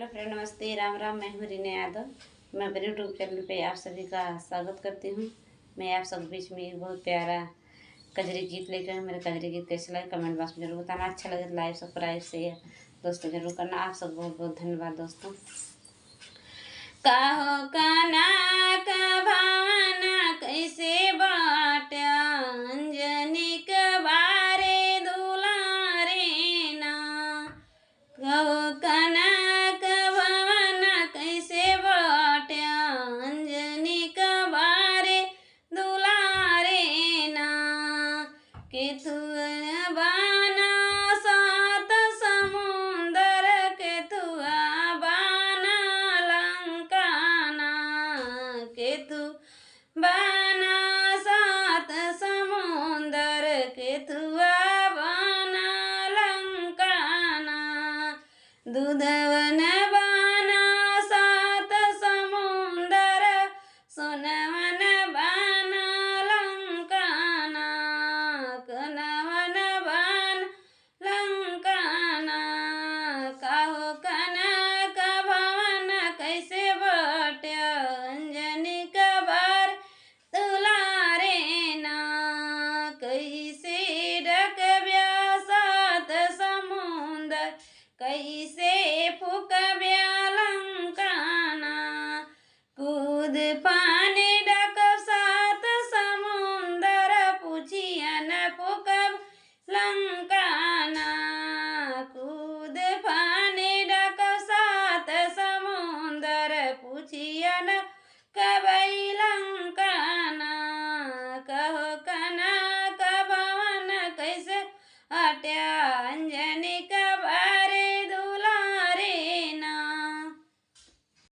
Hello friend, नमस्ते, राम राम। मैं हूँ रीना यादव। मैं अपने यूट्यूब चैनल पे आप सभी का स्वागत करती हूँ। मैं आप सब बीच में एक बहुत प्यारा कजरी गीत लेकर हूँ। मेरा कजरी गीत कैसे लगे कमेंट बॉक्स में जरूर बताना। अच्छा लगे तो लाइक सब्सक्राइब शेयर दोस्तों जरूर करना। आप सब बहुत बहुत धन्यवाद दोस्तों। कहो कना का भावना कैसे बाट अंजनी के बारे दुलारे ना। कहो कना का भावना कैसे बाट अंजनी के बारे दुलारे ना। के तू बाना सात समुंदर के तू बाना लंकाना। के तू बाना सात समुंदर के तू बाना लंकाना। दूधवन बाना सात समुंदर सोनवन बाना लंकाना। कनवन बान लंकाना। काहो कना का भवन कैसे बट अंजनी का बार दुलारे ना। कैसे डक व्यासात समुंदर कैसे फूक लंकाना। कूद पा